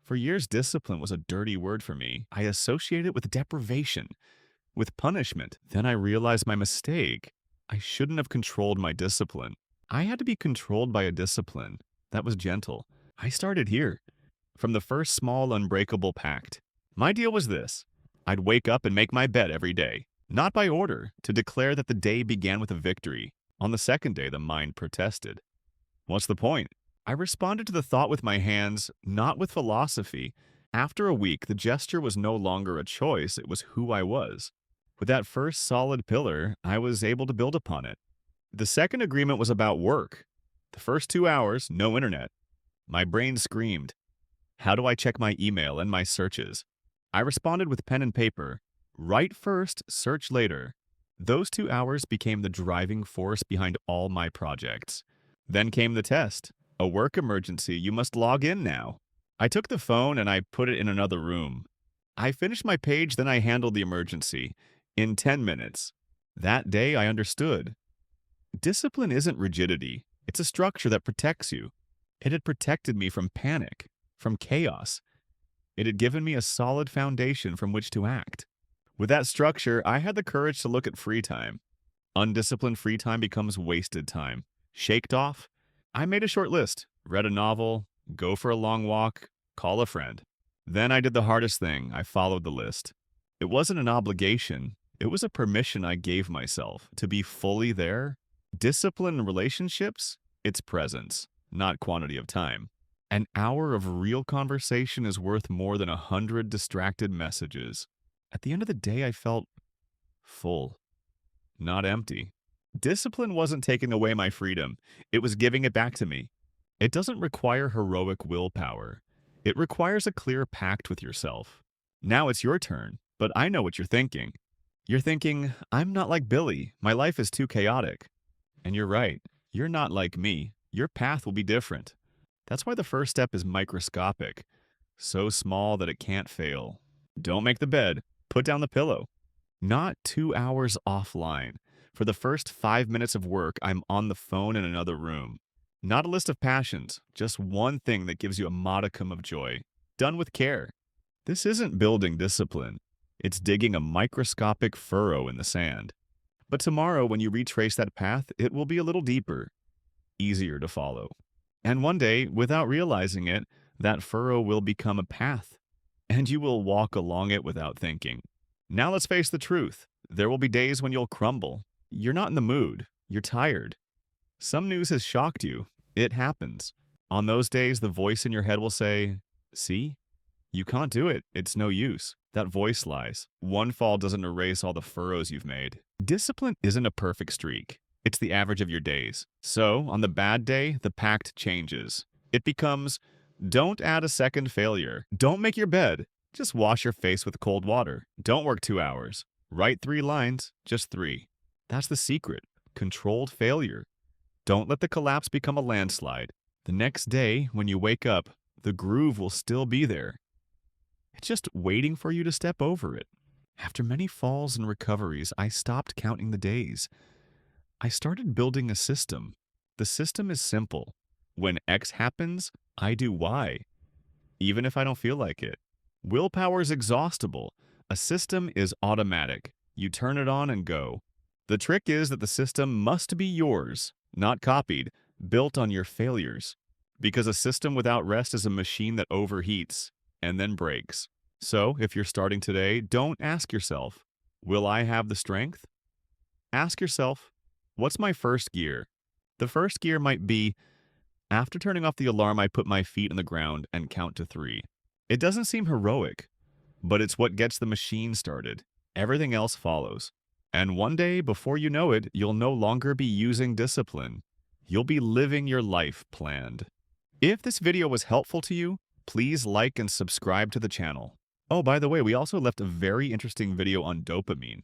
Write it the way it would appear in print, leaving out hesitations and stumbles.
For years, discipline was a dirty word for me. I associated it with deprivation, with punishment. Then I realized my mistake. I shouldn't have controlled my discipline. I had to be controlled by a discipline that was gentle. I started here, from the first small unbreakable pact. My deal was this: I'd wake up and make my bed every day, not by order, to declare that the day began with a victory. On the second day, the mind protested. What's the point? I responded to the thought with my hands, not with philosophy. After a week, the gesture was no longer a choice, it was who I was. With that first solid pillar, I was able to build upon it. The second agreement was about work. The first 2 hours, no internet. My brain screamed, how do I check my email and my searches? I responded with pen and paper. Write first, search later. Those 2 hours became the driving force behind all my projects. Then came the test. A work emergency, you must log in now. I took the phone and I put it in another room. I finished my page, then I handled the emergency. In 10 minutes. That day I understood. Discipline isn't rigidity. It's a structure that protects you. It had protected me from panic, from chaos. It had given me a solid foundation from which to act. With that structure, I had the courage to look at free time. Undisciplined free time becomes wasted time. Shaked off? I made a short list, read a novel, go for a long walk, call a friend. Then I did the hardest thing. I followed the list. It wasn't an obligation. It was a permission I gave myself to be fully there. Discipline in relationships? It's presence, not quantity of time. An hour of real conversation is worth more than 100 distracted messages. At the end of the day, I felt full, not empty. Discipline wasn't taking away my freedom. It was giving it back to me. It doesn't require heroic willpower. It requires a clear pact with yourself. Now it's your turn, but I know what you're thinking. You're thinking, I'm not like Billy. My life is too chaotic. And you're right. You're not like me. Your path will be different. That's why the first step is microscopic, so small that it can't fail. Don't make the bed. Put down the pillow. Not 2 hours offline. For the first 5 minutes of work, I'm on the phone in another room. Not a list of passions, just one thing that gives you a modicum of joy. Done with care. This isn't building discipline. It's digging a microscopic furrow in the sand. But tomorrow, when you retrace that path, it will be a little deeper, easier to follow. And one day, without realizing it, that furrow will become a path, and you will walk along it without thinking. Now let's face the truth. There will be days when you'll crumble. You're not in the mood. You're tired. Some news has shocked you. It happens. On those days, the voice in your head will say, see? You can't do it. It's no use. That voice lies. One fall doesn't erase all the furrows you've made. Discipline isn't a perfect streak. It's the average of your days. So, on the bad day, the pact changes. It becomes, don't add a second failure. Don't make your bed. Just wash your face with cold water. Don't work 2 hours. Write 3 lines, just 3. That's the secret. Controlled failure. Don't let the collapse become a landslide. The next day, when you wake up, the groove will still be there. It's just waiting for you to step over it. After many falls and recoveries, I stopped counting the days. I started building a system. The system is simple. When X happens, I do Y, even if I don't feel like it. Willpower is exhaustible. A system is automatic. You turn it on and go. The trick is that the system must be yours, not copied, built on your failures. Because a system without rest is a machine that overheats and then breaks. So, if you're starting today, don't ask yourself, will I have the strength? Ask yourself, what's my first gear? The first gear might be, after turning off the alarm, I put my feet on the ground and count to 3. It doesn't seem heroic, but it's what gets the machine started. Everything else follows. And one day, before you know it, you'll no longer be using discipline. You'll be living your life planned. If this video was helpful to you, please like and subscribe to the channel. Oh, by the way, we also left a very interesting video on dopamine.